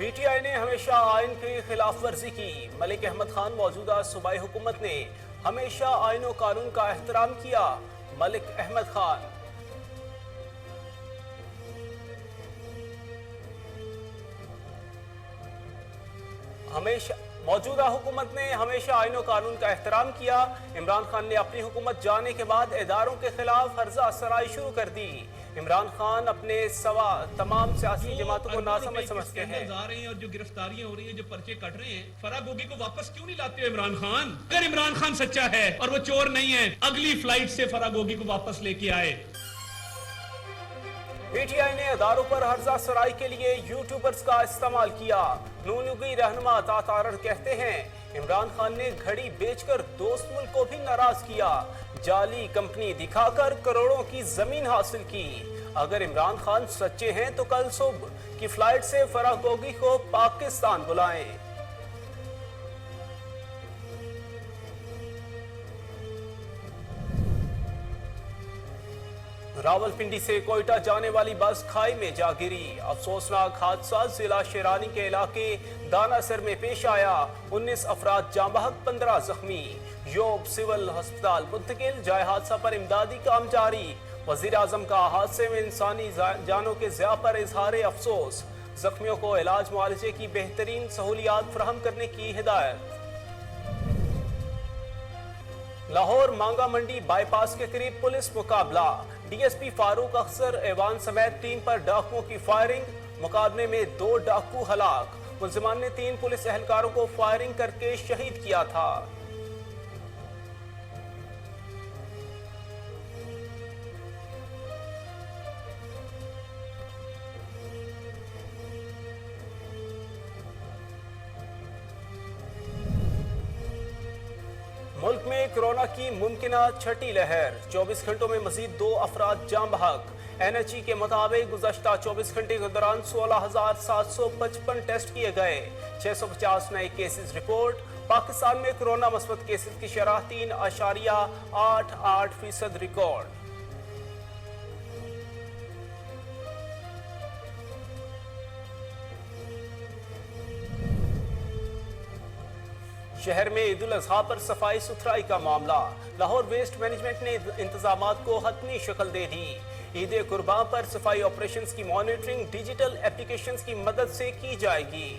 P T I نے ہمیشہ آئین کی خلاف ورزی کی۔ ملک احمد خان موجودہ صوبائی حکومت نے ہمیشہ آئین و قانون کا احترام کیا۔ ملک احمد خان موجودہ حکومت نے ہمیشہ آئین و قانون کا احترام کیا۔ عمران خان نے اپنی حکومت جانے کے بعد اداروں کے خلاف ہرزہ سرائی شروع کر دی۔ عمران خان اپنے سوا تمام سیاسی جماعتوں کو ناسمجھ سمجھتے ہیں۔ اور جو گرفتاریاں ہو رہی ہیں، جو پرچے کٹ رہے ہیں، فرح گوگی کو واپس کیوں نہیں لاتے عمران خان؟ اگر عمران خان سچا ہے اور وہ چور نہیں ہے، اگلی فلائٹ سے فرح گوگی کو واپس لے کے آئے۔ پی ٹی آئی نے اداروں پر ہرزہ سرائی کے لیے یوٹیوبرز کا استعمال کیا۔ نونگی رہنما تاتارر کہتے ہیں عمران خان نے گھڑی بیچ کر دوست ملک کو بھی ناراض کیا، جعلی کمپنی دکھا کر کروڑوں کی زمین حاصل کی۔ اگر عمران خان سچے ہیں تو کل صبح کی فلائٹ سے فرح گوگی کو پاکستان بلائیں۔ راولپنڈی سے کوئٹہ جانے والی بس کھائی میں جا گری۔ افسوسناک حادثہ ضلع شیرانی کے علاقے دانا سر میں پیش آیا۔ 19 افراد جاں بحق، 15 زخمی۔ یوب سول ہسپتال منتقل، جائے حادثہ پر امدادی کام جاری۔ وزیر اعظم کا حادثے میں انسانی جانوں کے ضیاع پر اظہار افسوس۔ زخمیوں کو علاج معالجے کی بہترین سہولیات فراہم کرنے کی ہدایت۔ لاہور مانگا منڈی بائی پاس کے قریب پولیس مقابلہ، ڈی ایس پی فاروق اختر ایوان سمیت 3 پر ڈاکوؤں کی فائرنگ۔ مقابلے میں 2 ڈاکو ہلاک، ملزمان نے 3 پولیس اہلکاروں کو فائرنگ کر کے شہید کیا تھا۔ ملک میں کورونا کی ممکنہ چھٹی لہر، 24 گھنٹوں میں مزید 2 افراد جاں بحق۔ این ایچ ای کے مطابق گزشتہ 24 گھنٹے کے دوران 16,755 ٹیسٹ کیے گئے، 650 نئے کیسز رپورٹ۔ پاکستان میں کورونا مثبت کیسز کی شرح 3.88% ریکارڈ۔ شہر میں عید الاضحیٰ پر صفائی ستھرائی کا معاملہ، لاہور ویسٹ مینجمنٹ نے انتظامات کو حتمی شکل دے دی۔ عید قرباں پر صفائی آپریشنز کی مانیٹرنگ ڈیجیٹل اپلیکیشنز کی مدد سے کی جائے گی۔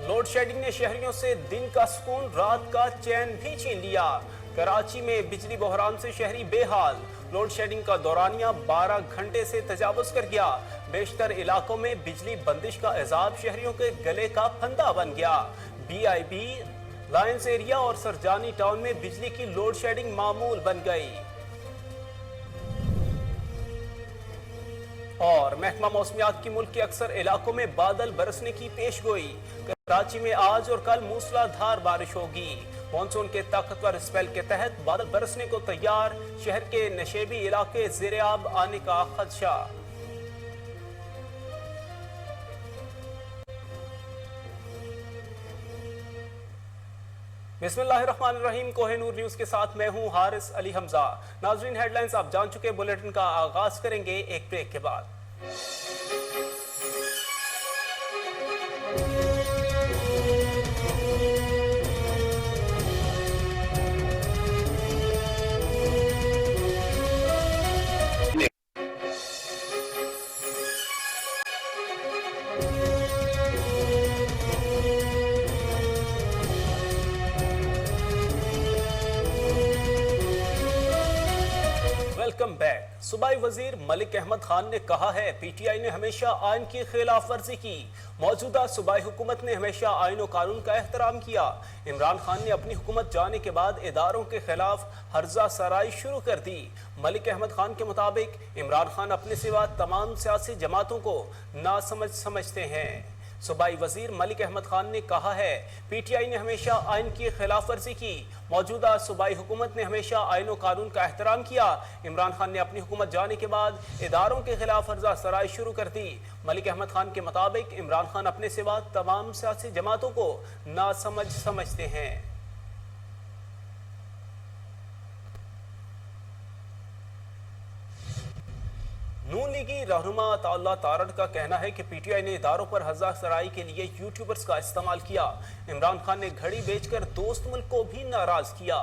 لوڈ شیڈنگ نے شہریوں سے دن کا سکون، رات کا چین بھی چھین لیا۔ کراچی میں بجلی بحران سے شہری بے حال، لوڈ شیڈنگ کا دورانیہ 12 گھنٹے سے تجاوز کر گیا۔ بیشتر علاقوں میں بجلی بندش کا عذاب شہریوں کے گلے کا پھندا بن گیا۔ B I B, lines area اور سرجانی ٹاؤن میں بجلی کی لوڈ شیڈنگ معمول بن گئی۔ اور محکمہ موسمیات کی ملک کے اکثر علاقوں میں بادل برسنے کی پیش گوئی۔ کراچی میں آج اور کل موسلا دھار بارش ہوگی۔ مانسون کے طاقتور اسپیل کے تحت بادل برسنے کو تیار، شہر کے نشیبی علاقے زیر آب آنے کا خدشہ۔ بسم اللہ الرحمن الرحیم، کوہ نور نیوز کے ساتھ میں ہوں حارث علی حمزہ۔ ناظرین، ہیڈ لائنز آپ جان چکے، بلیٹن کا آغاز کریں گے ایک بریک کے بعد۔ Welcome back. صوبائی وزیر ملک احمد خان نے کہا ہے پی ٹی آئی نے ہمیشہ آئین کی خلاف ورزی کی، موجودہ صوبائی حکومت نے ہمیشہ آئین و قانون کا احترام کیا۔ عمران خان نے اپنی حکومت جانے کے بعد اداروں کے خلاف ہرزہ سرائی شروع کر دی۔ ملک احمد خان کے مطابق عمران خان اپنے سوا تمام سیاسی جماعتوں کو ناسمجھ سمجھتے ہیں۔ सूबाई वजीर मलिक अहमद खान ने कहा है PTI ने हमेशा आइन की खिलाफ वर्जी की, मौजूदा सूबाई हुकूमत ने हमेशा आइन और कानून का एहतराम किया। इमरान खान ने अपनी हुकूमत जाने के बाद इदारों के खिलाफ अर्जा सराई शुरू कर दी। मलिक अहमद खान के मुताबिक इमरान खान अपने सिवा तमाम सियासी जमातों को नासमझ समझते हैं। नून लीगी रहनुमा अताउल्लाह तारड़ का कहना है कि PTI ने इदारों पर हज़ार सराई के लिए यूट्यूबर्स का इस्तेमाल किया। इमरान खान ने घड़ी बेचकर दोस्त मुल्क को भी नाराज किया,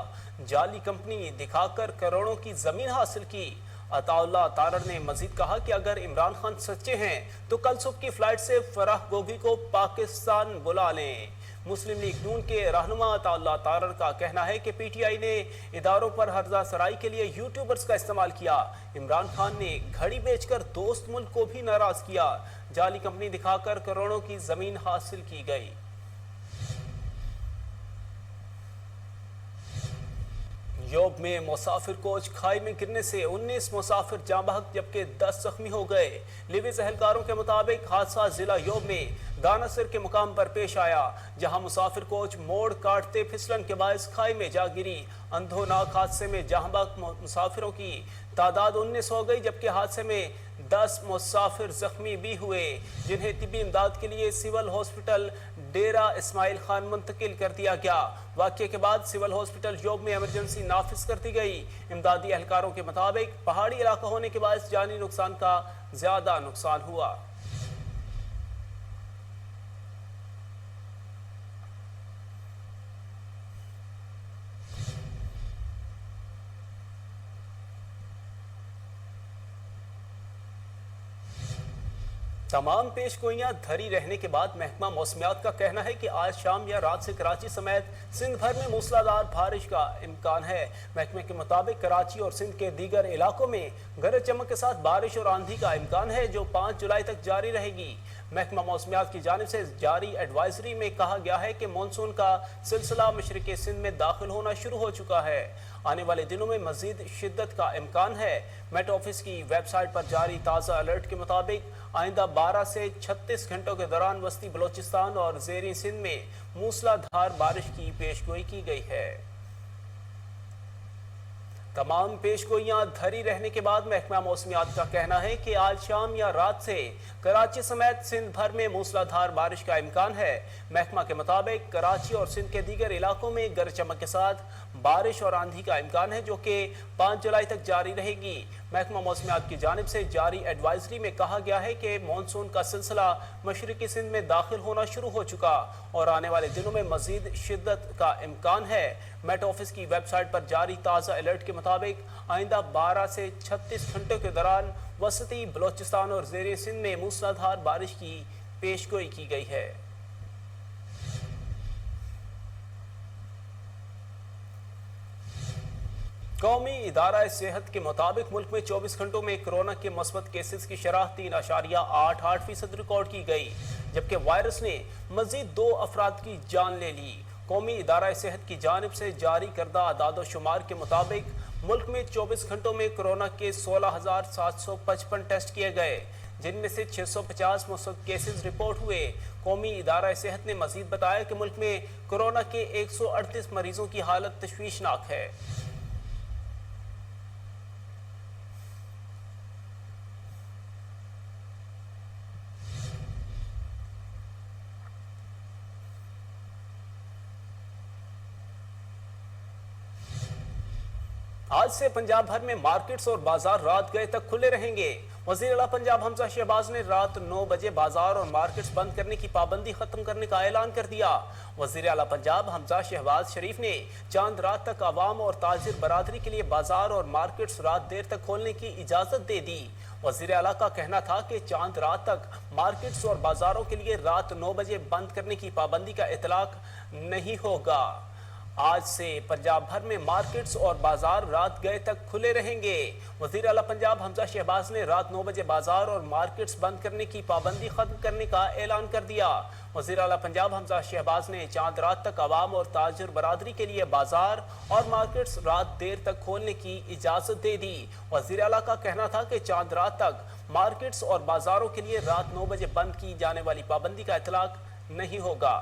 जाली कंपनी दिखाकर करोड़ों की जमीन हासिल की। अताउल्लाह तारड़ ने मजीद कहा कि अगर इमरान खान सच्चे हैं तो कल सुबह की फ्लाइट से फराह गोगी को पाकिस्तान बुला लें। मुस्लिम लीग नून के रहनुमा अताउल्लाह तारड़ का कहना है कि PTI ने इदारों पर हर्जा सराई के लिए यूट्यूबर्स का इस्तेमाल किया। इमरान खान ने घड़ी बेचकर दोस्त मुल्क को भी नाराज किया, जाली कंपनी दिखाकर करोड़ों की जमीन हासिल की गई। योब में मुसाफिर कोच खाई में गिरने से 19 मुसाफिर जाँ बहक जबकि 10 जख्मी हो गए। लिविज एहलकारों के मुताबिक हादसा जिला योब में दानासिर के मुकाम पर पेश आया, जहां मुसाफिर कोच मोड़ काटते फिसलन के बायस खाई में जा गिरी। अंधोनाक हादसे में जाँ बहक मुसाफिरों की तादाद 19 हो गई, जबकि हादसे में 10 मुसाफिर जख्मी भी हुए, जिन्हें तिब्बी इमदाद के लिए सिविल हॉस्पिटल डेरा इस्माइल खान मुंतकिल कर दिया गया। वाक़ये के बाद सिविल हॉस्पिटल योब में इमरजेंसी नाफिज कर दी गई। इमदादी एहलकारों के मुताबिक पहाड़ी इलाका होने के बाद जानी नुकसान का ज्यादा नुकसान हुआ। तमाम पेशगोइयां धरी रहने के बाद महकमा मौसमियात का कहना है कि आज शाम या रात से कराची समेत सिंध भर में मूसलाधार बारिश का इम्कान है। महकमे के मुताबिक कराची और सिंध के दीगर इलाकों में गरज चमक के साथ बारिश और आंधी का इम्कान है, जो 5 जुलाई तक जारी रहेगी। महकमा मौसमियात की जानिब से जारी एडवाइजरी में कहा गया है कि मानसून का सिलसिला मशरिकी सिंध में दाखिल होना शुरू हो चुका है। आने वाले दिनों में मजीद शिद्दत का इम्कान है। मेट ऑफिस की वेबसाइट पर जारी ताज़ा अलर्ट के मुताबिक आइंदा 12 से 36 घंटों के दौरान वस्ती बलोचिस्तान और ज़ेरी सिंध में मूसलाधार बारिश की पेशगोई की गई है। तमाम पेशगोइयां धरी रहने के बाद महकमा मौसमियात का कहना है कि आज शाम या रात से कराची समेत सिंध भर में मूसलाधार बारिश का इम्कान है। महकमा के मुताबिक कराची और सिंध के दीगर इलाकों में गरज चमक के साथ बारिश और आंधी का इम्कान है, जो कि 5 जुलाई तक जारी रहेगी। महकमा मौसमियात की जानिब से जारी एडवाइजरी में कहा गया है कि मानसून का सिलसिला मशरिकी सिंध में दाखिल होना शुरू हो चुका और आने वाले दिनों में मजीद शिद्दत का इम्कान है। मेट ऑफिस की वेबसाइट पर जारी ताज़ा अलर्ट के मुताबिक आइंदा 12 से 36 घंटों के दौरान वसती बलोचिस्तान और ज़ेरे सिंध में मूसलाधार बारिश की पेशगोई की गई है। कौमी इदारा सेहत के मुताबिक मुल्क में 24 घंटों में कोरोना के मस्बत केसेस की शरह 3.88% रिकॉर्ड की गई, जबकि वायरस ने मजीद 2 अफराद की जान ले ली। कौमी इदारा सेहत की जानिब से जारी करदा आदाद शुमार के मुताबिक मुल्क में 24 घंटों में कोरोना के 16,755 टेस्ट किए गए, जिनमें से 650 मुस्बत केसेस रिपोर्ट हुए। कौमी इदारा सेहत ने मजीद बताया कि मुल्क में कोरोना के 138 मरीजों की हालत तशवीशनाक है। आज से पंजाब भर में मार्केट्स और बाजार रात गए तक खुले रहेंगे। वज़ीर आला पंजाब हमजा शहबाज ने रात 9 बजे बाजार और मार्केट्स बंद करने की पाबंदी खत्म करने का ऐलान कर दिया। वज़ीर आला पंजाब हमजा शहबाज शरीफ ने चांद रात तक आवाम और ताजिर बरादरी के लिए बाजार और मार्केट्स रात देर तक खोलने की इजाजत दे दी। वज़ीर आला का कहना था कि चांद रात तक मार्केट्स और बाजारों के लिए रात 9 बजे बंद करने की पाबंदी का इतलाक नहीं होगा। आज से पंजाब भर में मार्केट्स और बाजार रात गए तक खुले रहेंगे। वज़ीर आला पंजाब हमजा शहबाज ने रात 9 बजे बाजार और मार्केट्स बंद करने की पाबंदी खत्म करने का ऐलान कर दिया। वज़ीर आला पंजाब हमजा शहबाज ने चांद रात तक आवाम और ताजिर बरादरी के लिए बाजार और मार्केट्स रात देर तक खोलने की इजाज़त दे दी। वज़ीर आला का कहना था कि चांद रात तक मार्केट्स और बाजारों के लिए रात 9 बजे बंद की जाने वाली पाबंदी का इतलाक नहीं होगा।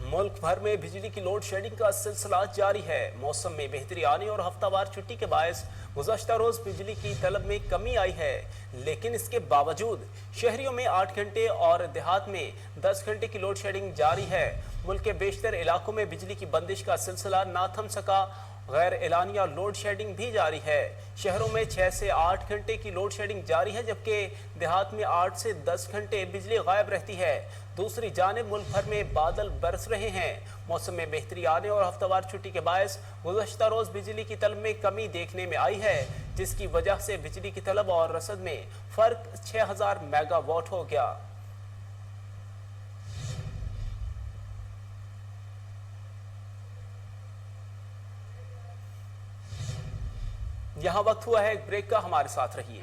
मुल्क भर में बिजली की लोड शेडिंग का सिलसिला जारी है। मौसम में बेहतरी आने और हफ्तावार छुट्टी के बायस गुज़श्ता रोज बिजली की तलब में कमी आई है, लेकिन इसके बावजूद शहरियों में 8 घंटे और देहात में 10 घंटे की लोड शेडिंग जारी है। मुल्क के बेशतर इलाकों में बिजली की बंदिश का सिलसिला ना थम सका। गैर एलानिया लोड शेडिंग भी जारी है। शहरों में 6 से 8 घंटे की लोड शेडिंग जारी है, जबकि देहात में 8 से 10 घंटे बिजली गायब रहती है। दूसरी जानिब मुल्क भर में बादल बरस रहे हैं। मौसम में बेहतरी आने और हफ्तावार छुट्टी के बायस गुज़श्ता रोज बिजली की तलब में कमी देखने में आई है, जिसकी वजह से बिजली की तलब और रसद में फर्क 6000 मेगावाट हो गया। यहाँ वक्त हुआ है एक ब्रेक का, हमारे साथ रहिए।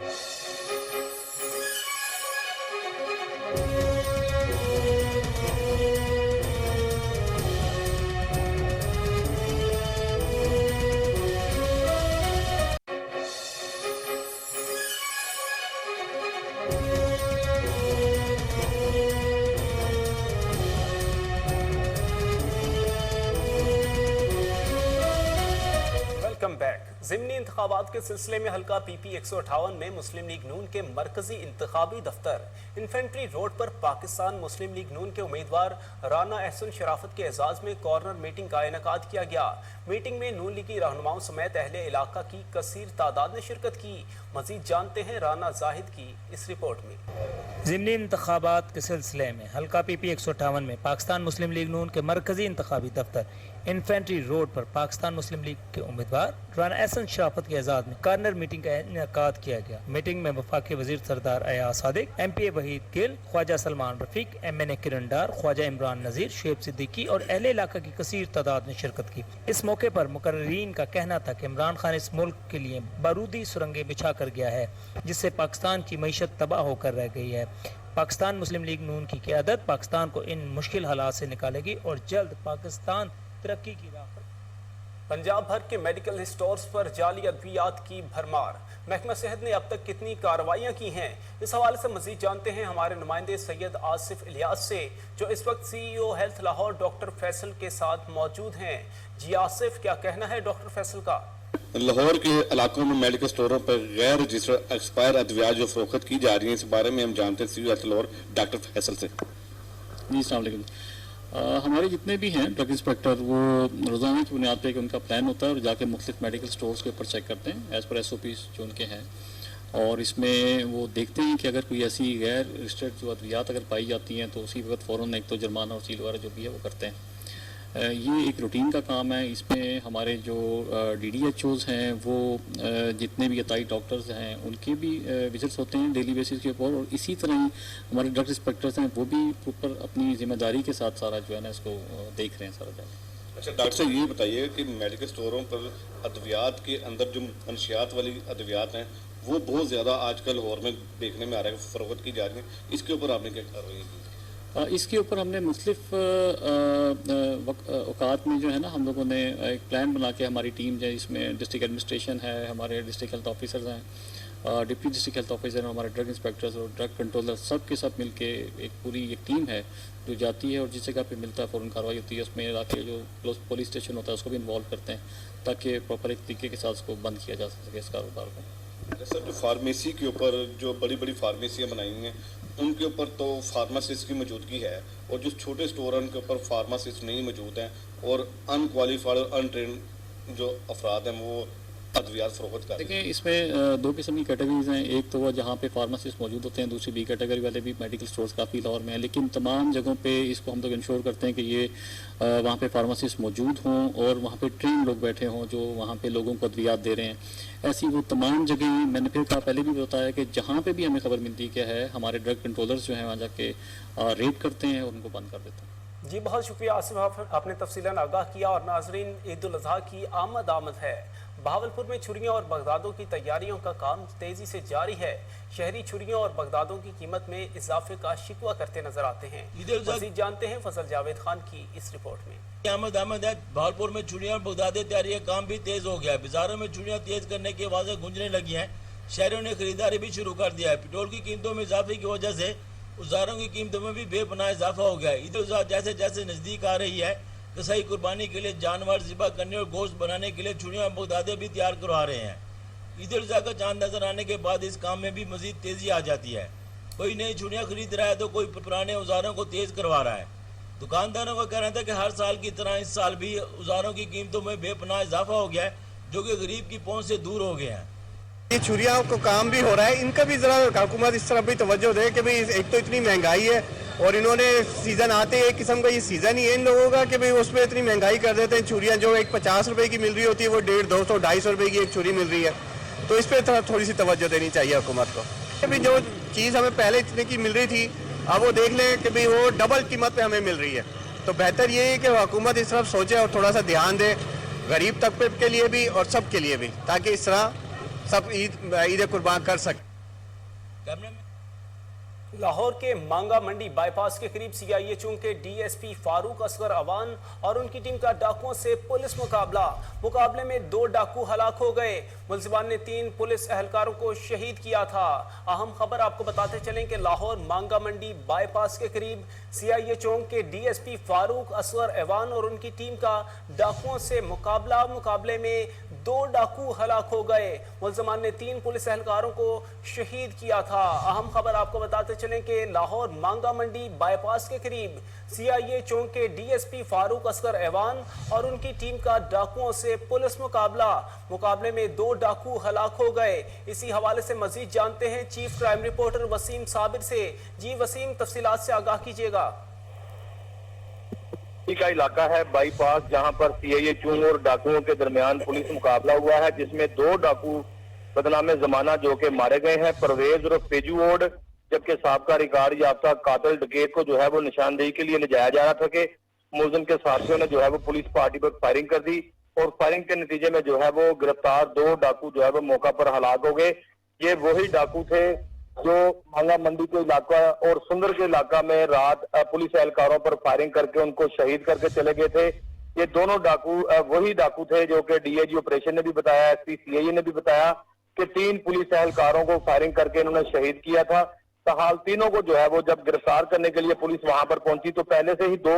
Welcome back. ज़िमनी इंतखाबात के सिलसिले में हल्का PP 158 में मुस्लिम लीग नून के मरकजी इंतखाबी दफ्तर इन्फेंट्री रोड पर पाकिस्तान मुस्लिम लीग नून के उम्मीदवार राना एहसन शराफत के एजाज में कॉर्नर मीटिंग का इनेकाद किया गया। मीटिंग में नून लीगी रहनुमाओं समेत अहले इलाका की कसीर तादाद ने शिरकत की। मजीद जानते हैं राना जाहिद की इस रिपोर्ट में। ज़िमनी इंतखाबात के सिलसिले में हल्का PP 158 में पाकिस्तान मुस्लिम लीग नून के मरकजी इंतखाबी दफ्तर इन्फेंट्री रोड पर पाकिस्तान मुस्लिम लीग के उम्मीदवार राना एहसन शराफत के एजाज में कॉर्नर मीटिंग का इनेकाद किया गया। मीटिंग में वफाकी वजीर सरदार अयाज सादिक, MPA वहीद गिल, ख्वाजा सलमान रफीक, MNA किरण डार, ख्वाजा इमरान नज़ीर, शुएब सिद्दीकी और अहले इलाका की कसीर तादाद ने शिरकत की। इस मौके पर मुकर्रीन का कहना था कि इमरान खान इस मुल्क के लिए बारूदी सुरंगें बिछा कर गया है, जिससे पाकिस्तान की मईशत तबाह होकर रह गई है। पाकिस्तान मुस्लिम लीग नून की क़यादत पाकिस्तान को इन मुश्किल हालात से निकालेगी और जल्द पाकिस्तान तरक्की की राह पर। पंजाब भर के मेडिकल स्टोर्स पर जाली अद्वियात की भरमार। महकमा सेहत ने अब तक कितनी कार्रवाइयाँ की हैं, इस हवाले से मजीद जानते हैं हमारे नुमाइंदे सैयद आसिफ इलियास से, जो इस वक्त CEO health Lahore doctor Faisal के साथ मौजूद हैं। जी आसिफ, क्या कहना है डॉक्टर फैसल का? लाहौर के इलाकों में मेडिकल स्टोरों पर गैर रजिस्टर्ड एक्सपायर अद्वियात जो फरोख्त की जा रही हैं, इस बारे में हम जानते हैं CEO health Lahore doctor Faisal से। जी अस्सलाम वालेकुम। हमारे जितने भी हैं ड्रग इंस्पेक्टर, वो रोज़ाना की बुनियाद पे उनका प्लान होता है और जाके मुख्तलिफ मेडिकल स्टोर्स के ऊपर चेक करते हैं एज़ पर SOPs जो उनके हैं, और इसमें वो देखते हैं कि अगर कोई ऐसी गैर रजिस्टर्ड जो अद्वियात अगर पाई जाती हैं तो उसी वक्त फ़ौरन एक तो जुर्माना और सील वगैरह जो भी है वो करते हैं। ये एक रूटीन का काम है। इसमें हमारे जो DDHOs हैं वो जितने भी अताई डॉक्टर्स हैं उनके भी विजिट्स होते हैं डेली बेसिस के ऊपर, और इसी तरह ही हमारे ड्रग इंस्पेक्टर्स हैं वो भी ऊपर अपनी जिम्मेदारी के साथ सारा जो है ना इसको देख रहे हैं सारा जाके। अच्छा डॉक्टर साहब, ये बताइए कि मेडिकल स्टोरों पर अद्वियात के अंदर जो मंशियात वाली अद्वियात हैं वो बहुत ज़्यादा आजकल लाहौर में देखने में आ रहा है, फरोख्त की जा रही है, इसके ऊपर आपने क्या कार्रवाई की? इसके ऊपर हमने मुख्तलिफ औकात में जो है ना हम लोगों ने एक प्लान बना के, हमारी टीम जो है इसमें डिस्ट्रिक्ट एडमिनिस्ट्रेशन है, हमारे डिस्ट्रिक्ट हेल्थ ऑफिसर्स हैं, डिप्टी डिस्ट्रिक्ट हेल्थ ऑफिसर, हमारे ड्रग इंस्पेक्टर्स और ड्रग कंट्रोलर, सब के साथ मिलके एक पूरी एक टीम है जो जाती है और जिस जगह पे मिलता है फ़ौरन कार्रवाई होती है। उसमें जाके जो पुलिस स्टेशन होता है उसको भी इन्वॉल्व करते हैं ताकि प्रॉपर एक तरीके के साथ उसको बंद किया जा सके इस कारोबार को। सर, जो फार्मेसी के ऊपर जो बड़ी बड़ी फार्मेसियाँ बनाई हुई हैं उनके ऊपर तो फार्मासिस्ट की मौजूदगी है, और जो छोटे स्टोर हैं उनके ऊपर फार्मासिस्ट नहीं मौजूद हैं और अनक्वालिफाइड और अनट्रेंड जो अफराद हैं वो अद्वियात फरोख्त कर। देखिए, इसमें दो किस्म की कैटेगरीज हैं। एक तो वो जहाँ पे फार्मासिस्ट मौजूद होते हैं, दूसरी B कैटेगरी वाले भी मेडिकल स्टोर्स काफ़ी लाहौर में हैं, लेकिन तमाम जगहों पे इसको हम लोग इंश्योर करते हैं कि ये वहाँ पे फार्मासिस्ट मौजूद हों और वहाँ पे ट्रेन लोग बैठे हों जो वहाँ पे लोगों को अद्वियात दे रहे हैं। ऐसी वो तमाम जगह, मैंने फिर कहा पहले भी बताया कि जहाँ पे भी हमें खबर मिलती क्या है, हमारे ड्रग कंट्रोलर्स जो हैं वहाँ जाके रेड करते हैं और उनको बंद कर देते हैं। जी बहुत शुक्रिया आसिफ, आपने तफसीलन आगाह किया। और नाजरीन, ईद उल अज़हा की आमद है। बहावलपुर में छुरियों और बगदादों की तैयारियों का काम तेजी से जारी है। शहरी छुरियों और बगदादों की कीमत में इजाफे का शिकवा करते नजर आते हैं। मज़ीद जानते हैं फजल जावेद खान की इस रिपोर्ट में। अहमद है। बहावलपुर में छुरियां और बगदादे तैयारी का काम भी तेज हो गया है। बाजारों में छुरियां तेज करने की आवाजें गूंजने लगी हैं। शहरियों ने खरीदारी भी शुरू कर दिया है। पेट्रोल की कीमतों में इजाफे की वजह से औजारों की कीमतों में भी बेपनाह इजाफा हो गया है। ईद उल अज़हा जैसे जैसे नजदीक आ रही है, कसाई कुर्बानी के लिए जानवर ज़िबा करने और गोश्त बनाने के लिए छुरियां और बगदादे भी तैयार करवा रहे हैं। ईद उल अज़हा का चांद नजर आने के बाद इस काम में भी मजीद तेजी आ जाती है। कोई नई छुरियां खरीद रहा है तो कोई पुराने औजारों को तेज करवा रहा है। दुकानदारों का कहना था कि हर साल की तरह इस साल भी औजारों की कीमतों में बेपनाह इजाफा हो गया है, जो कि गरीब की पहुंच से दूर हो गए हैं। ये छुरियां को काम भी हो रहा है, इनका भी जरा हुकूमत इस तरफ भी तवज्जो दे कि भाई एक तो इतनी महंगाई है और इन्होंने सीजन आते एक किस्म का ये सीजन ही है इन लोगों का कि भाई उसमें इतनी महंगाई कर देते हैं। छुरियां जो एक 50 रुपए की मिल रही होती है वो 150, 200, 250 रुपए की एक छुरी मिल रही है। तो इस पर थोड़ी सी तवज्जो देनी चाहिए हुकूमत को। अभी जो चीज़ हमें पहले इतने की मिल रही थी अब वो देख लें कि भाई वो डबल कीमत पे हमें मिल रही है। तो बेहतर ये है कि हुकूमत इस तरफ सोचे और थोड़ा सा ध्यान दे, गरीब तबके के लिए भी और सब के लिए भी, ताकि इस तरह सब ईद कुर्बान कर सके। लाहौर के मांगा मंडी बाईपास के करीब सीआईए चौक के डीएसपी फारूक असगर अवान और उनकी टीम का डाकुओं से पुलिस मुकाबले में 2 डाकू हलाक हो गए। मुलजिमान ने 3 पुलिस एहलकारों को शहीद किया था। अहम खबर आपको बताते चलें कि लाहौर मांगा मंडी बाईपास के करीब सीआईए चौक के डीएसपी फारूक असगर अवान और उनकी टीम का डाकुओं से मुकाबले में 2 डाकू हलाक हो गए। मुलजिमान ने 3 पुलिस एहलकारों को शहीद किया था। अहम खबर आपको बताते चलें कि लाहौर मांगा मंडी बाईपास के करीब सीआईए चौक के डीएसपी फारूक असगर अवान और उनकी टीम का डाकुओं से पुलिस मुकाबले में 2 डाकू हलाक हो गए। इसी हवाले से मजीद जानते हैं chief crime reporter Waseem Sabir से। जी वसीम, तफसीलात से आगाह कीजिएगा। का इलाका है बाईपास, जहां पर सीआईए चौक और डाकुओं के दरमियान पुलिस मुकाबला हुआ है, जिसमें 2 डाकू बदनामे जमाना जो के मारे गए हैं, परवेज और पेजू ओड, जबकि साबका रिकॉर्ड याफ्ता कातिल डकैत को जो है वो निशानदेही के लिए ले जाया जा रहा था कि मुलजिम के साथियों ने जो है वो पुलिस पार्टी पर फायरिंग कर दी और फायरिंग के नतीजे में जो है वो गिरफ्तार 2 डाकू जो है वो मौका पर हलाक हो गए। ये वही डाकू थे जो मांगा मंडी के इलाका और सुंदर के इलाका में रात पुलिस एहलकारों पर फायरिंग करके उनको शहीद करके चले गए थे। ये दोनों डाकू वही डाकू थे जो कि डीआईजी ऑपरेशन ने भी बताया, एसपी सीआईए ने भी बताया कि 3 पुलिस एहलकारों को फायरिंग करके इन्होंने शहीद किया था। हाल तीनों को जो है वो जब गिरफ्तार करने के लिए पुलिस वहां पर पहुंची तो पहले से ही 2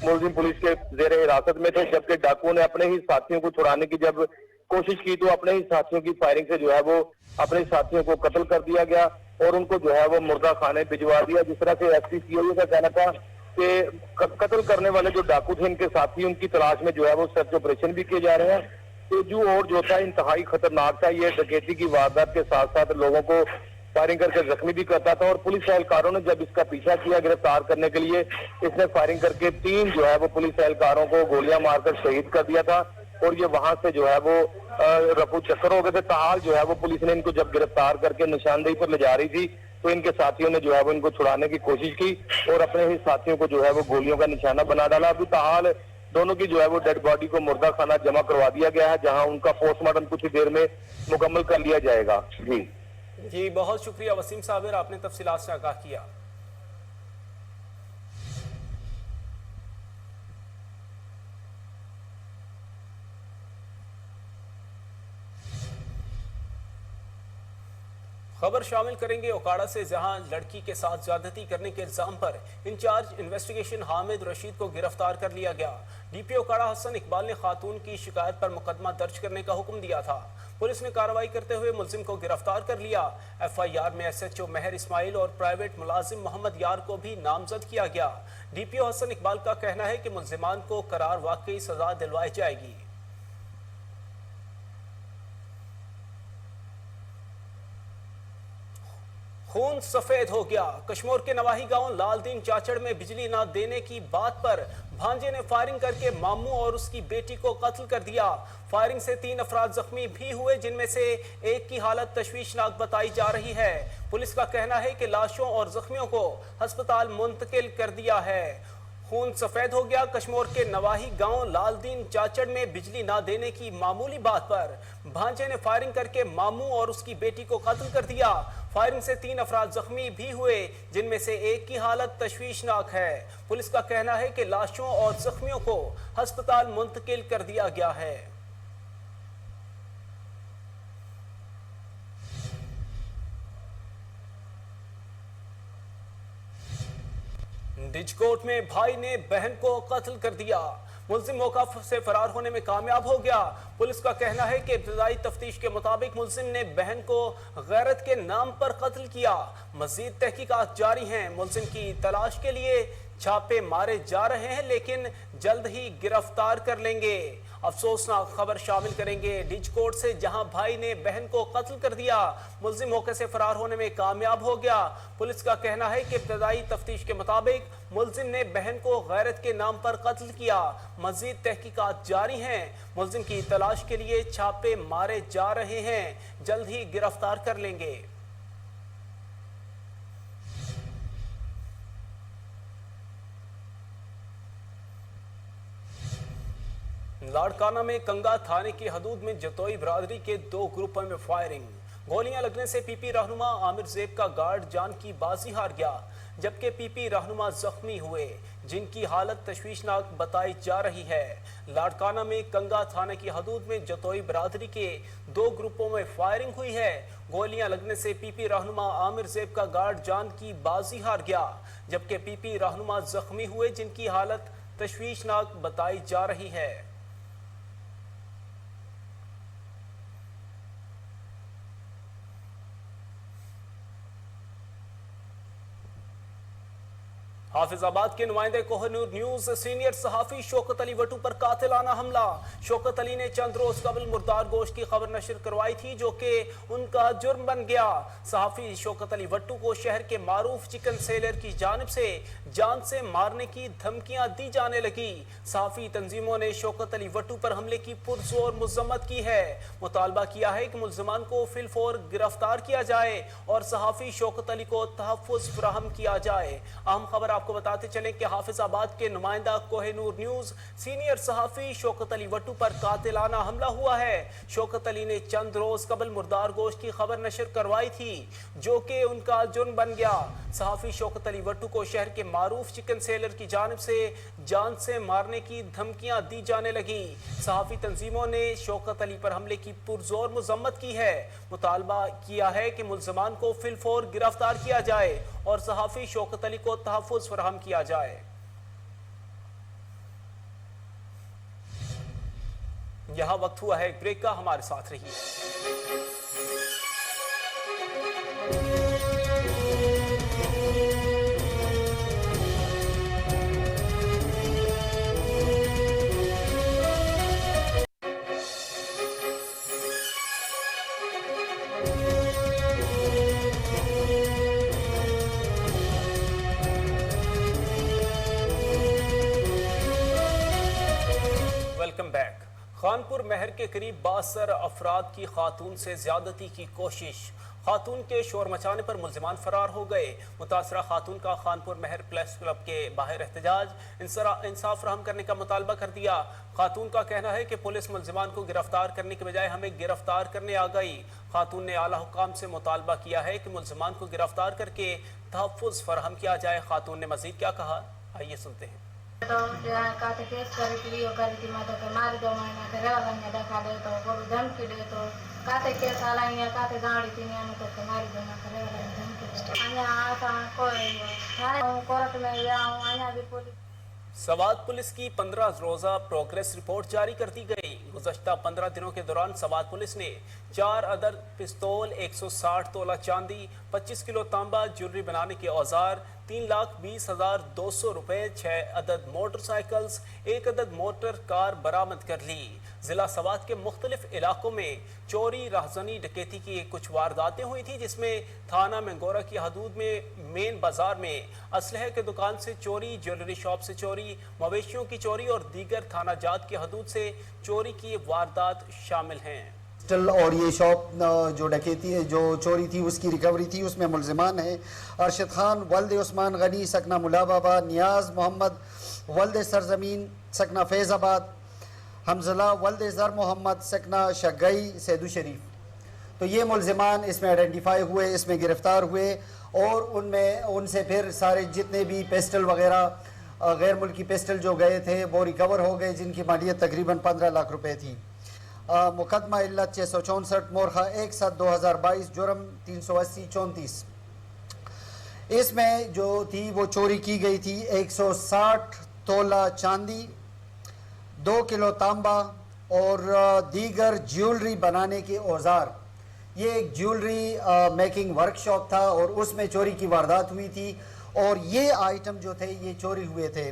मुलजिम पुलिस के जेर हिरासत में थे, जबकि डाकुओं ने अपने ही साथियों को छुड़ाने की जब कोशिश की तो अपने ही साथियों की फायरिंग से जो है वो अपने साथियों को कत्ल कर दिया गया और उनको जो है वो मुर्दा खाने भिजवा दिया। जिस तरह से एसपी सीआईए का कहना था कि कत्ल करने वाले जो डाकू थे इनके साथी, उनकी तलाश में जो है वो सर्च ऑपरेशन भी किए जा रहे हैं। तेजू और जो था इंतहाई खतरनाक था, ये डकैती की वारदात के साथ साथ लोगों को फायरिंग करके जख्मी भी करता था और पुलिस एहलकारों ने जब इसका पीछा किया गिरफ्तार करने के लिए, इसने फायरिंग करके 3 जो है वो पुलिस एहलकारों को गोलियां मारकर शहीद कर दिया था और ये वहां से जो है वो रफू चक्कर हो गए थे। ताहाल जो है वो पुलिस ने इनको जब गिरफ्तार करके निशानदेही पर ले जा रही थी तो इनके साथियों ने जो है वो इनको छुड़ाने की कोशिश की और अपने ही साथियों को जो है वो गोलियों का निशाना बना डाला। अभी ताहाल दोनों की जो है वो डेड बॉडी को मुर्दा खाना जमा करवा दिया गया है, जहां उनका पोस्टमार्टम कुछ ही देर में मुकम्मल कर लिया जाएगा। जी बहुत शुक्रिया वसीम साबिर, आपने तफसीलात से आगाह किया। खबर शामिल करेंगे ओकाड़ा से, जहां लड़की के साथ ज्यादती करने के इल्जाम पर इंचार्ज इन्वेस्टिगेशन हामिद रशीद को गिरफ्तार कर लिया गया। डीपी ओकाड़ा हसन इकबाल ने खातून की शिकायत पर मुकदमा दर्ज करने का हुक्म दिया था। पुलिस ने कार्रवाई करते हुए मुलजिम को गिरफ्तार कर लिया। एफआईआर में एसएचओ मेहर इस्माइल और प्राइवेट मुलाजिम मोहम्मद यार को भी नामजद किया गया। डीपीओ हसन इकबाल का कहना है कि मुलजिमान को करार वाकई सजा दिलवाई जाएगी। खून सफेद हो गया। कश्मीर के नवाही गांव लालदीन चाचड़ में बिजली न देने की बात पर भांजे ने फायरिंग करके मामू और उसकी बेटी को कत्ल कर दिया। फायरिंग से 3 अफराद जख्मी भी हुए, जिनमें से एक की हालत तशवीशनाक बताई जा रही है। पुलिस का कहना है कि लाशों और जख्मियों को अस्पताल मुंतकिल कर दिया है। खून सफेद हो गया। कश्मीर के नवाही गांव लालदीन चाचड़ में बिजली ना देने की मामूली बात पर भांजे ने फायरिंग करके मामू और उसकी बेटी को कत्ल कर दिया। फायरिंग से 3 अफराद जख्मी भी हुए, जिनमें से एक की हालत तशवीशनाक है। पुलिस का कहना है कि लाशों और जख्मियों को अस्पताल मुंतकिल कर दिया गया है। डिजकोट में भाई ने बहन को कत्ल कर दिया। मुलजिम मौका से फरार होने में कामयाब हो गया। पुलिस का कहना है कि इब्तदाई तफ्तीश के मुताबिक मुलजिम ने बहन को गैरत के नाम पर कत्ल किया। मजीद तहकीकात जारी हैं। मुलजिम की तलाश के लिए छापे मारे जा रहे हैं, लेकिन जल्द ही गिरफ्तार कर लेंगे। अफसोसनाक खबर शामिल करेंगे डिजकोट से, जहां भाई ने बहन को कत्ल कर दिया। मुलजिम मौके से फरार होने में कामयाब हो गया। पुलिस का कहना है कि इब्तदाई तफ्तीश के मुताबिक मुलजिम ने बहन को गैरत के नाम पर कत्ल किया। मजीद तहकीकात जारी हैं। मुलजिम की तलाश के लिए छापे मारे जा रहे हैं, जल्द ही गिरफ्तार कर लेंगे। लाड़काना में कंगा थाने की हदूद में जतोई बरादरी के 2 ग्रुपों में फायरिंग। गोलियां लगने से पीपी रहनुमा आमिर ज़ेब का गार्ड जान की बाजी हार गया, जबकि पीपी रहनुमा जख्मी हुए, जिनकी हालत तशवीशनाक बताई जा रही है। लाड़काना में कंगा थाने की हदूद में जतोई बरादरी के 2 ग्रुपों में फायरिंग हुई है। गोलियां लगने से पीपी रहनुमा आमिर ज़ेब का गार्ड जान की बाजी हार गया, जबकि पीपी रहनुमा जख्मी हुए, जिनकी हालत तशवीशनाक बताई जा रही है। हाफिजाबाद के नुमाइंदे कोहिनूर न्यूज सीनियर सहाफी शौकत अली वट्टू पर कातिलाना हमला। शौकत अली ने चंद रोज कबल मुर्दार गोश्त की खबर नशर करवाई थी, जो कि उनका जुर्म बन गया। सहाफी शौकत अली वट्टू को शहर के मारूफ चिकन सेलर की जानिब से जान से मारने की धमकियां दी जाने लगी। सहाफी तंजीमों ने शौकत अली वट्टू पर हमले की पुरजोर मजम्मत की है। मुतालबा किया है कि मुल्जिमान को फिलफौर गिरफ्तार किया जाए और सहाफी शौकत अली को तहफ़्फ़ुज़ फराहम किया जाए। अहम खबर आपको बताते चलें कि हाफिजाबाद के नुमाइंदा कोहिनूर न्यूज सीनियर सहाफी शौकत अली वट्टू पर कातिलाना हमला हुआ है। शौकत अली ने चंद रोज कबल मुर्दार गोश्त की खबर नशर करवाई थी, जो कि उनका जुर्म बन गया। सहाफी शौकत अली वट्टू को शहर के मारूफ चिकन सेलर की जानिब से जान से मारने की धमकियां दी जाने लगी। सहाफी तंजीमों ने शौकत अली पर हमले की पुरजोर मजम्मत की है। मुतालबा किया है कि मुल्जिमान को फिलफौर गिरफ्तार किया जाए और सहाफी शौकत अली को तहफ़्फ़ुज़ फराहम किया जाए। यहां वक्त हुआ है एक ब्रेक का, हमारे साथ रहिए। Welcome back. खानपुर महर के करीब 62 अफराद की खातून से ज्यादती की कोशिश। खातून के शोर मचाने पर मुल्जिमान फरार हो गए। मुतासरा खातून का खानपुर महर प्रेस क्लब के बाहर एहतजाज, इंसाफ फराहम करने का मुतालबा कर दिया। खातून का कहना है कि पुलिस मुल्जिमान को गिरफ्तार करने के बजाय हमें गिरफ्तार करने आ गई। खातून ने आला हुकाम से मुतालबा किया है कि मुल्जिमान को गिरफ्तार करके तहफ़्फ़ुज़ फराहम किया जाए। खातून ने मजीद क्या कहा, आइए सुनते हैं। तो कहते केस करी थी यो करी थी माता के मार दो मैंने के रेवा ने देखा दे तो को धमकी दे तो कहते केस आलाइया कहते गाड़ी थी ने तो के मार दो ना करे वाला धमकी आया आता कोई थाने कोर्ट में गया हूं, आया भी पुलिस। सवात पुलिस की 15 रोजा प्रोग्रेस रिपोर्ट जारी कर दी गई। गुज़श्ता 15 दिनों के दौरान सवात पुलिस ने 4 अदद पिस्तौल, 160 तोला चांदी, 25 किलो तांबा, ज्वेलरी बनाने के औजार, 3,20,200 रुपए, 6 अदद मोटरसाइकिल्स, 1 अदद मोटर कार बरामद कर ली। जिला सवात के मुख्तलिफ इलाकों में चोरी, राहजनी, डकैती की कुछ वारदातें हुई थी, जिसमें थाना मंगोरा की हदूद में मेन बाजार में असलहे के दुकान से चोरी, ज्वेलरी शॉप से चोरी, मवेशियों की चोरी और दीगर थाना जात की हदूद से चोरी की वारदात शामिल हैं। और ये शॉप जो डकैती है, जो चोरी थी, उसकी रिकवरी थी। उसमें मुल्जिमान हैं अरशद खान, वल्द उस्मान गनी, सकना मुला बाबा, नियाज मोहम्मद, वल्द सरजमीन सकना फैज़ाबाद, हमजला वल्द ज़र मोहम्मद सकना शगई सैदू शरीफ। तो ये मुलज़िमान इसमें आइडेंटिफाई हुए, इसमें गिरफ़्तार हुए और उनसे फिर सारे जितने भी पेस्टल वगैरह गैर मुल्की पेस्टल जो गए थे वो रिकवर हो गए, जिनकी मालियत तकरीबन 15 लाख रुपए थी। मुकदमा इल्लत 664 मोरखा 1/7/2022 जुर्म 380-34। इसमें जो थी वो चोरी की गई थी 160 तोला चांदी, 2 किलो तांबा और दीगर ज्वेलरी बनाने के औजार। ये एक ज्वेलरी मेकिंग वर्कशॉप था और उसमें चोरी की वारदात हुई थी और ये आइटम जो थे ये चोरी हुए थे।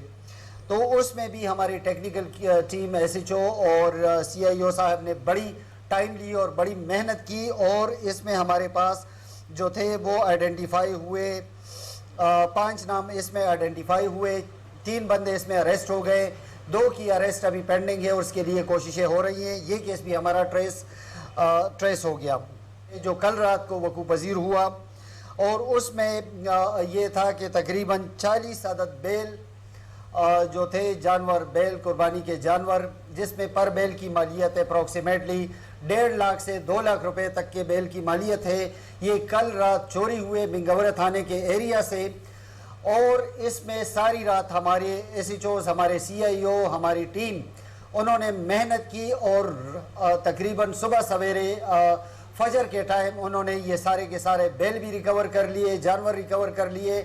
तो उसमें भी हमारी टेक्निकल टीम SHO और CIO साहब ने बड़ी टाइम ली और बड़ी मेहनत की और इसमें हमारे पास जो थे वो आइडेंटिफाई हुए, 5 नाम इसमें आइडेंटिफाई हुए, 3 बंदे इसमें अरेस्ट हो गए, 2 की अरेस्ट अभी पेंडिंग है और उसके लिए कोशिशें हो रही हैं। ये केस भी हमारा ट्रेस हो गया जो कल रात को वकूफ़ पज़ीर हुआ और उसमें ये था कि तकरीबन 40 अदद बेल जो थे जानवर, बेल कुर्बानी के जानवर, जिसमें पर बेल की मालियत अप्रॉक्सीमेटली 1.5 लाख से 2 लाख रुपए तक के बेल की मालियत है। ये कल रात चोरी हुए मिंगवरा थाने के एरिया से और इसमें सारी रात हमारे SHOs, हमारे CIO, हमारी टीम उन्होंने मेहनत की और तकरीबन सुबह सवेरे फजर के टाइम उन्होंने ये सारे के सारे बेल भी रिकवर कर लिए, जानवर रिकवर कर लिए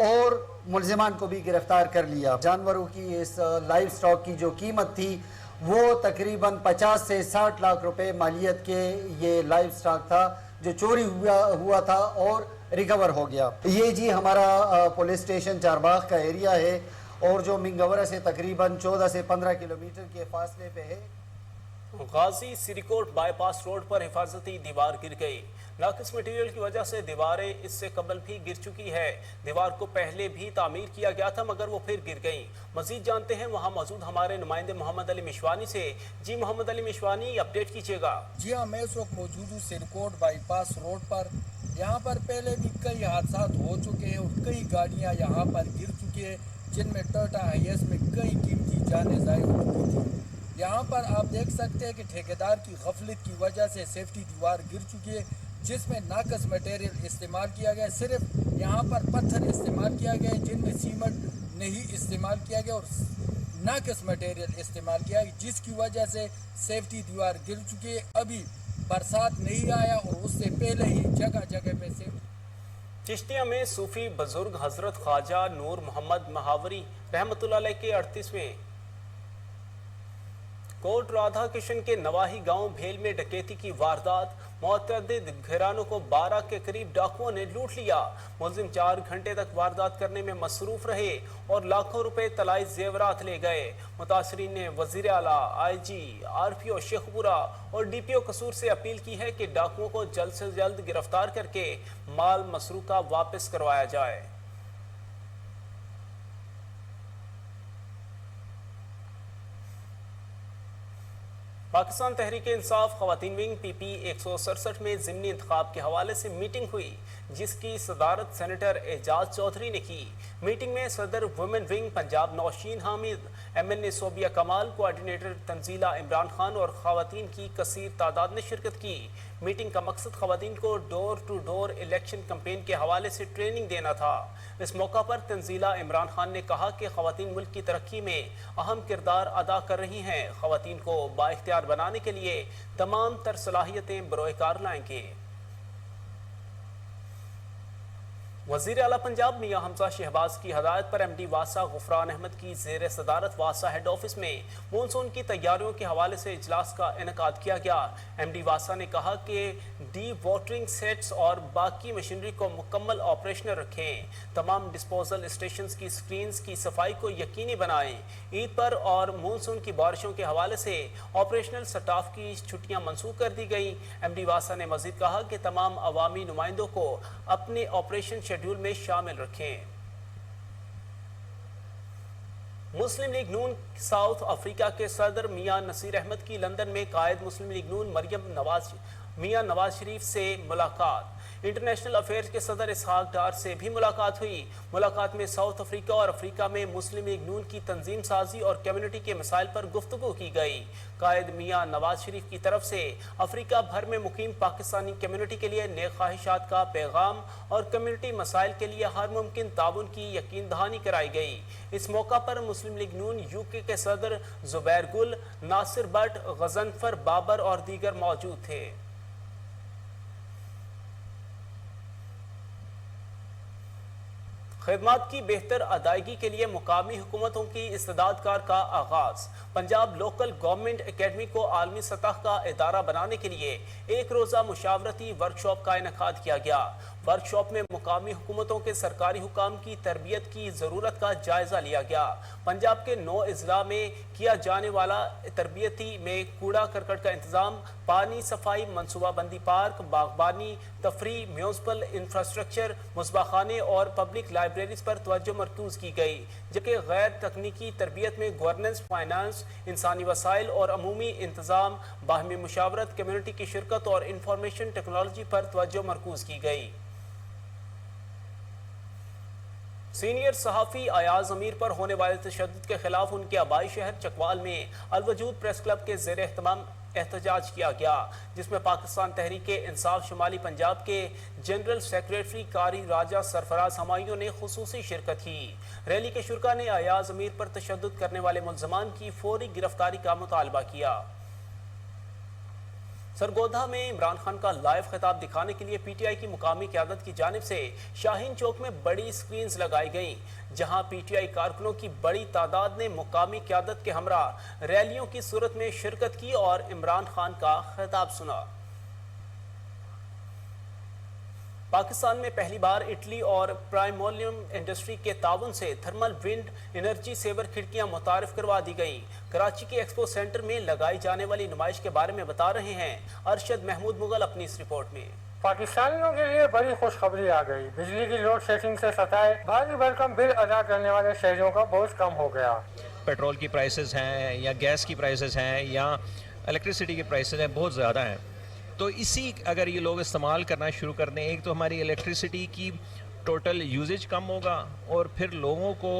और मुलजिमान को भी गिरफ्तार कर लिया। जानवरों की इस लाइव स्टॉक की जो कीमत थी वो तकरीबन 50 से 60 लाख रुपए मालियत के ये लाइव स्टॉक था जो चोरी हुआ था और रिकवर हो गया। ये जी हमारा पुलिस स्टेशन चारबाग का एरिया है और जो मिंगवरा से तकरीबन 14 से 15 किलोमीटर के फासले पे है। गाजी सिरीकोट बाईपास रोड पर हिफाजती दीवार गिर गई। नाकिस मटेरियल की वजह से दीवारें इससे कबल भी गिर चुकी है। दीवार को पहले भी तामीर किया गया था मगर वो फिर गिर गई। मजीद जानते हैं वहाँ मौजूद हमारे नुमाइंदे मोहम्मद अली मिशवानी से। जी मोहम्मद अली मिशवानी, अपडेट कीजिएगा। जी हाँ, मैं इस वक्त मौजूद हूँ सिरकोट बाईपास रोड पर। यहाँ पर पहले भी कई हादसा हो चुके हैं और कई गाड़ियाँ यहाँ पर गिर चुकी है, जिनमें टाटा हाइएस में कई कीमती जानें ज़ाय हो चुकी थी। यहाँ पर आप देख सकते हैं कि ठेकेदार की गफलत की वजह से सेफ्टी दीवार गिर चुकी है, जिसमें नाकस मटेरियल इस्तेमाल किया गया। सिर्फ यहाँ पर पत्थर इस्तेमाल किया गया, जिनमें सीमेंट नहीं इस्तेमाल किया गया और नाकस मटेरियल इस्तेमाल किया गया, जिसकी वजह से सेफ्टी दीवार गिर चुकी है। अभी बरसात नहीं आया और उससे पहले ही जगह जगह पे सेफ्टी। चिश्तिया में सूफी बुजुर्ग हजरत ख्वाजा नूर मोहम्मद महावरी रहमतुल्लाह अलैह के 38वें कोट राधा किशन के नवाही गांव भेल में डकैती की वारदात। मुतअद्दिद घरानों को 12 के करीब डाकुओं ने लूट लिया। मुलजिम 4 घंटे तक वारदात करने में मसरूफ रहे और लाखों रुपए तलाई जेवरात ले गए। मुतासरीन ने वजीर आला, IG, RPO शेखपुरा और DPO कसूर से अपील की है कि डाकुओं को जल्द से जल्द गिरफ्तार करके माल मसरूका वापस करवाया जाए। पाकिस्तान तहरीक इंसाफ खवातीन विंग PP 167 में ज़िमनी इंतखाब के हवाले से मीटिंग हुई, जिसकी सदारत सेनेटर एजाज चौधरी ने की। मीटिंग में सदर women wing Punjab Naushin Hamid, MNA Sobia Kamal, coordinator Tanzila Imran Khan और खवातीन की कसीर तादाद ने शिरकत की। मीटिंग का मकसद खवातीन को door to door election campaign के हवाले से ट्रेनिंग देना था। इस मौका पर तंजीला इमरान खान ने कहा कि खवातीन मुल्क की तरक्की में अहम किरदार अदा कर रही हैं। खवातीन को बाइख्तियार बनाने के लिए तमाम तर सलाहियतें बरोएकार लाएंगे। वजीर आला पंजाब मियां हमजा शहबाज की हदायत पर MD वासा गुफरान अहमद की ज़ेर सदारत वासा हेड ऑफिस में मानसून की तैयारियों के हवाले से इजलास का इनेकाद किया गया। MD वासा ने कहा कि डी वाटरिंग सेट्स और बाकी मशीनरी को मुकम्मल ऑपरेशनल रखें। तमाम डिस्पोजल स्टेशन की स्क्रीन्स की सफाई को यकीनी बनाएं। ईद पर और मानसून की बारिशों के हवाले से ऑपरेशनल स्टाफ की छुट्टियां मनसूख कर दी गई। MD वासा ने मजीद कहा कि तमाम अवामी नुमाइंदों को अपने ऑपरेशन शेड्यूल में शामिल रखें। मुस्लिम लीग नून साउथ अफ्रीका के सदर मियां नसीर अहमद की लंदन में कायद मुस्लिम लीग नून मियां नवाज शरीफ से मुलाकात। इंटरनेशनल अफेयर्स के सदर इसहाक डार से भी मुलाकात हुई। मुलाकात में साउथ अफ्रीका और अफ्रीका में मुस्लिम लीग नून की तंजीम साजी और कम्युनिटी के मसाइल पर गुफ्तगू की गई। कायद मियाँ नवाज शरीफ की तरफ से अफ्रीका भर में मुकीम पाकिस्तानी कम्युनिटी के लिए नेक ख्वाहिशात का पैगाम और कम्युनिटी मसाइल के लिए हर मुमकिन ताउन की यकीन दहानी कराई गई। इस मौका पर मुस्लिम लीग नून यूके के सदर जुबैर गुल, नासिर भट्ट, गजनफर बाबर और दीगर मौजूद थे। खिदमत की बेहतर अदायगी के लिए मुकामी हुकूमतों की इस्तेदादकार का आगाज। पंजाब लोकल गवर्नमेंट एकेडमी को आलमी सतह का इदारा बनाने के लिए एक रोज़ा मुशावरती वर्कशॉप का इनेकाद किया गया। वर्कशॉप में मुकामी हुकूमतों के सरकारी हुकाम की तरबियत की ज़रूरत का जायज़ा लिया गया। पंजाब के 9 अजला में किया जाने वाला तरबियती में कूड़ा करकट का इंतज़ाम, पानी सफाई, मनसूबाबंदी, पार्क, बागबानी, तफरी, म्यूनसिपल इंफ्रास्ट्रक्चर, मुसबाखाने और पब्लिक लाइब्रेरीज पर तवज्जो मरकूज की गई, जबकि गैर तकनीकी तरबियत में गवर्नेंस, फाइनेंस, इंसानी वसाइल और अमूमी इंतज़ाम, बाहमी मुशावरत, कम्युनिटी की शिरकत और इंफॉर्मेशन टेक्नोलॉजी पर तवज्जो मरकूज की गई। सीनियर सहाफ़ी अयाज अमीर पर होने वाले तशद्दुद के खिलाफ उनके आबाई शहर चकवाल में अलवजूद प्रेस क्लब के ज़ेर एहतमाम एहतजाज किया गया, जिसमें पाकिस्तान तहरीक इंसाफ शुमाली पंजाब के जनरल सेक्रेटरी कारी राजा सरफराज हमायूं ने खुसूसी शिरकत की। रैली के शुरका ने अयाज अमीर पर तशद्दुद करने वाले मुल्ज़मान की फौरी गिरफ्तारी का मुतालबा किया। सरगोधा में इमरान खान का लाइव खिताब दिखाने के लिए पीटीआई की मुकामी क़यादत की जानिब से शाहीन चौक में बड़ी स्क्रीन्स लगाई गईं, जहां पीटीआई कारकुनों की बड़ी तादाद ने मुकामी क़यादत के हमरा रैलियों की सूरत में शिरकत की और इमरान खान का खिताब सुना। पाकिस्तान में पहली बार इटली और प्राइमोलियम इंडस्ट्री के ताउन से थर्मल विंड एनर्जी सेवर खिड़कियां मुतारिफ करवा दी गई। कराची के एक्सपो सेंटर में लगाई जाने वाली नुमाइश के बारे में बता रहे हैं अरशद महमूद मुगल अपनी इस रिपोर्ट में। पाकिस्तानियों के लिए बड़ी खुशखबरी आ गई। बिजली की लोड शेडिंग से सताए भारी भरकम बिल अदा करने वाले शहरियों का बोझ कम हो गया। पेट्रोल की प्राइसेस हैं या गैस की प्राइसेस हैं या इलेक्ट्रिसिटी की प्राइसेस हैं, बहुत ज़्यादा हैं। तो इसी अगर ये लोग इस्तेमाल करना शुरू कर दें, एक तो हमारी इलेक्ट्रिसिटी की टोटल यूजेज कम होगा और फिर लोगों को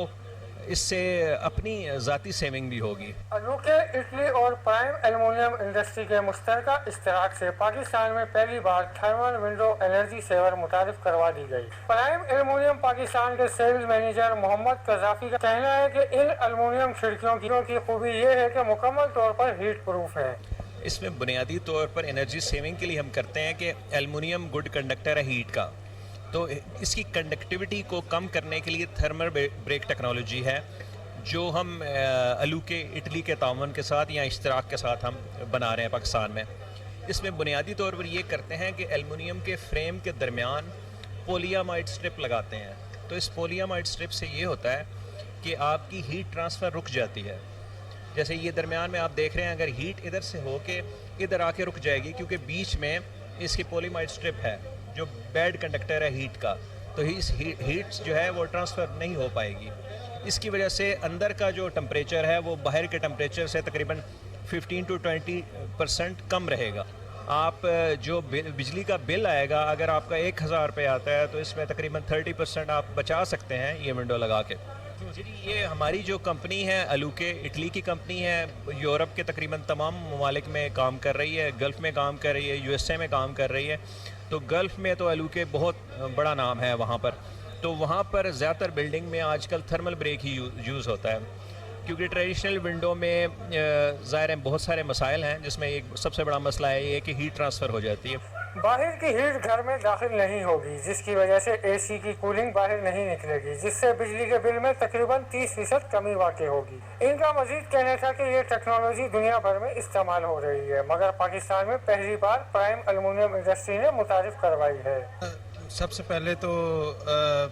इससे अपनी ज़ाती सेविंग भी होगी। यूके, इटली और प्राइम एल्युमिनियम इंडस्ट्री के मुश्तरका इश्तराक से पाकिस्तान में पहली बार थर्मल विंडो एनर्जी सेवर मुतारिफ करवा दी गई। प्राइम एल्युमिनियम पाकिस्तान के सेल्स मैनेजर मोहम्मद कजाफी का कहना है कि इन एल्युमिनियम खिड़कियों की खूबी ये है कि मुकम्मल तौर पर हीट प्रूफ है। इसमें बुनियादी तौर पर एनर्जी सेविंग के लिए हम करते हैं कि एल्युमिनियम गुड कंडक्टर है हीट का, तो इसकी कंडक्टिविटी को कम करने के लिए थर्मल ब्रेक टेक्नोलॉजी है, जो हम अलूके इटली के तावन के साथ या इश्तराक के साथ हम बना रहे हैं पाकिस्तान में। इसमें बुनियादी तौर पर ये करते हैं कि एल्युमिनियम के फ्रेम के दरमियान पोलियामाइड स्ट्रिप लगाते हैं। तो इस पोलियामाइड स्ट्रिप से ये होता है कि आपकी हीट ट्रांसफ़र रुक जाती है। जैसे ये दरमियान में आप देख रहे हैं, अगर हीट इधर से हो के इधर आके रुक जाएगी, क्योंकि बीच में इसकी पोलीमाइड स्ट्रिप है जो बैड कंडक्टर है हीट का, तो इस हीट जो है वो ट्रांसफ़र नहीं हो पाएगी। इसकी वजह से अंदर का जो टेम्परेचर है वो बाहर के टेम्परेचर से तकरीबन 15 to 20% कम रहेगा। आप जो बिजली का बिल आएगा, अगर आपका 1000 रुपये आता है, तो इसमें तकरीबन 30% आप बचा सकते हैं ये विंडो लगा के। जी, ये हमारी जो कंपनी है अलूके इटली की कंपनी है, यूरोप के तकरीबन तमाम ममालिक में काम कर रही है, गल्फ़ में काम कर रही है, यूएसए में काम कर रही है। तो गल्फ़ में तो अलूके बहुत बड़ा नाम है वहाँ पर, तो वहाँ पर ज़्यादातर बिल्डिंग में आजकल थर्मल ब्रेक ही यूज़ होता है, क्योंकि ट्रेडिशनल विंडो में ज़ाहिर है बहुत सारे मसाइल हैं, जिसमें एक सबसे बड़ा मसला है ये कि हीट ट्रांसफ़र हो जाती है। बाहर की हीट घर में दाखिल नहीं होगी, जिसकी वजह से एसी की कूलिंग बाहर नहीं निकलेगी, जिससे बिजली के बिल में तकरीबन 30% कमी वाक़ होगी। इनका मजीद कहना था कि ये टेक्नोलॉजी दुनिया भर में इस्तेमाल हो रही है, मगर पाकिस्तान में पहली बार प्राइम एल्युमिनियम इंडस्ट्री ने मुतारिफ करवाई है। सबसे पहले तो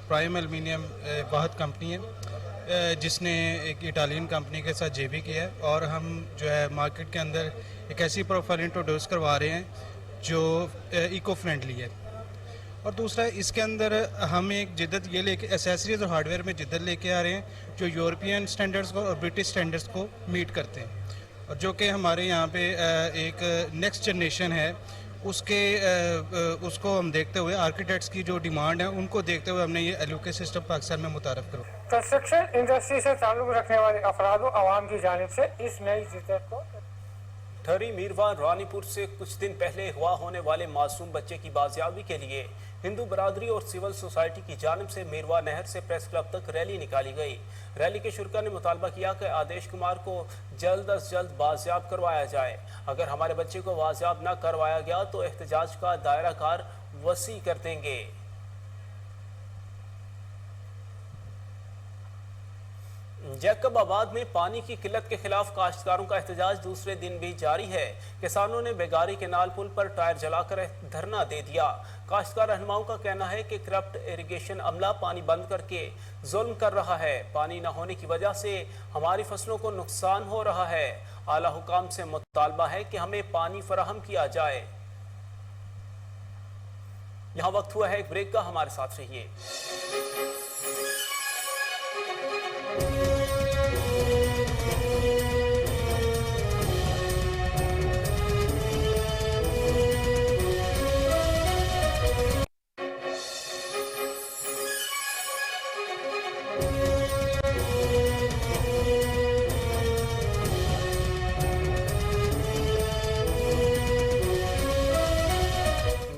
प्राइम एल्युमिनियम वाहद कंपनी है जिसने एक इटालियन कंपनी के साथ जेबी किया है, और हम जो है मार्केट के अंदर एक ऐसी प्रोफाइल इंट्रोड्यूस करवा रहे हैं जो इको फ्रेंडली है। और दूसरा, इसके अंदर हम एक जिद्दत ये लेके एसेसरीज और हार्डवेयर में जिद्दत लेके आ रहे हैं जो यूरोपियन स्टैंडर्ड्स को और ब्रिटिश स्टैंडर्ड्स को मीट करते हैं, और जो कि हमारे यहाँ पे एक नेक्स्ट जनरेशन है اس کو ہم دیکھتے ہوئے آرکیٹیکٹس کی جو ڈیمانڈ ہے ان کو دیکھتے ہوئے ہم نے یہ ایلوکے سسٹم پاکستان میں متعارف کروایا۔ کنسٹرکشن انڈسٹری سے تعلق رکھنے والے افراد و عوام کی جانب سے اس نئی جدت کو ٹھری میروان رانی پور سے کچھ دن پہلے اغوا ہونے والے معصوم بچے کی بازیابی کے لیے ہندو برادری اور سول سوسائٹی کی جانب سے میروا نہر سے پریس کلب تک ریلی نکالی گئی۔ ریلی کے شرکا نے مطالبہ کیا کہ آدیش کمار کو جلد از جلد بازیاب کروایا جائے۔ اگر ہمارے بچے کو بازیاب نہ کروایا گیا تو احتجاج کا دائرہ کار وسیع کر دیں گے۔ جیکب آباد میں پانی کی قلت کے خلاف کاشتکاروں کا احتجاج دوسرے دن بھی جاری ہے۔ کسانوں نے بیگاری کینال پل پر ٹائر جلا کر دھرنا دے دیا۔ کاشتکار رہنماؤں کا کہنا ہے کہ کرپٹ اریگیشن عملہ پانی بند کر کے ظلم کر رہا ہے۔ پانی نہ ہونے کی وجہ سے ہماری فصلوں کو نقصان ہو رہا ہے۔ اعلیٰ حکام سے مطالبہ ہے کہ ہمیں پانی فراہم کیا جائے۔ یہاں وقت ہوا ہے ایک بریک کا، ہمارے ساتھ رہیے۔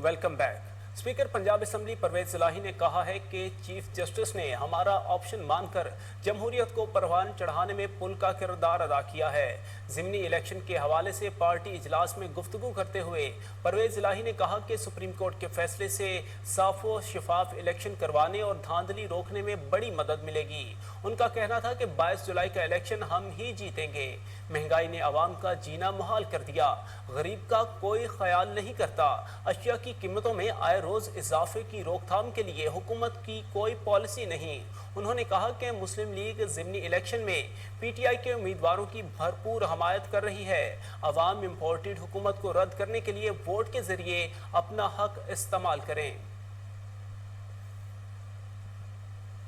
Welcome back. Speaker Punjab assembly Pervaiz Elahi نے کہا ہے کہ چیف جسٹس نے ہمارا آپشن مان کر جمہوریت کو پروان چڑھانے میں پل کا کردار ادا کیا ہے۔ ضمنی الیکشن کے حوالے سے پارٹی اجلاس میں گفتگو کرتے ہوئے پرویز الہی نے کہا کہ سپریم کورٹ کے فیصلے سے صاف و شفاف الیکشن کروانے اور دھاندلی روکنے میں بڑی مدد ملے گی۔ ان کا کہنا تھا کہ 22 جولائی کا الیکشن ہم ہی جیتیں گے۔ مہنگائی نے عوام کا جینا محال کر دیا، غریب کا کوئی خیال نہیں کرتا۔ اشیاء کی قیمتوں میں آئے روز اضافے کی روک تھام کے لیے حکومت کی کوئی پالیسی نہیں۔ انہوں نے کہا کہ مسلم لیگ ضمنی الیکشن میں پی ٹی آئی کے امیدواروں کی بھرپور حمایت کر رہی ہے۔ عوام امپورٹڈ حکومت کو رد کرنے کے لیے ووٹ کے ذریعے اپنا حق استعمال کریں۔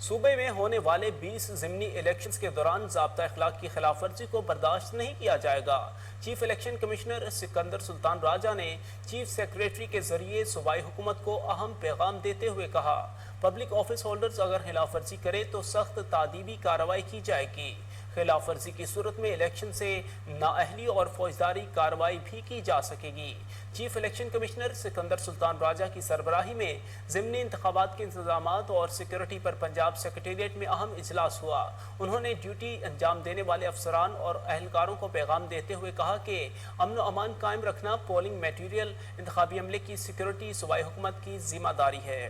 صوبے میں ہونے والے 20 ضمنی الیکشنز کے دوران ضابطہ اخلاق کی خلاف ورزی کو برداشت نہیں کیا جائے گا۔ چیف الیکشن کمشنر سکندر سلطان راجہ نے چیف سیکریٹری کے ذریعے صوبائی حکومت کو اہم پیغام دیتے ہوئے کہا، پبلک آفس ہولڈرز اگر خلاف ورزی کرے تو سخت تعدیبی کارروائی کی جائے گی۔ خلاف ورزی کی صورت میں الیکشن سے نااہلی اور فوجداری کارروائی بھی کی جا سکے گی۔ چیف الیکشن کمشنر سکندر سلطان راجہ کی سربراہی میں ضمنی انتخابات کے انتظامات اور سیکورٹی پر پنجاب سیکریٹریٹ میں اہم اجلاس ہوا۔ انہوں نے ڈیوٹی انجام دینے والے افسران اور اہلکاروں کو پیغام دیتے ہوئے کہا کہ امن و امان قائم رکھنا، پولنگ میٹیریل، انتخابی عملے کی سیکورٹی صوبائی حکومت کی ذمہ داری ہے۔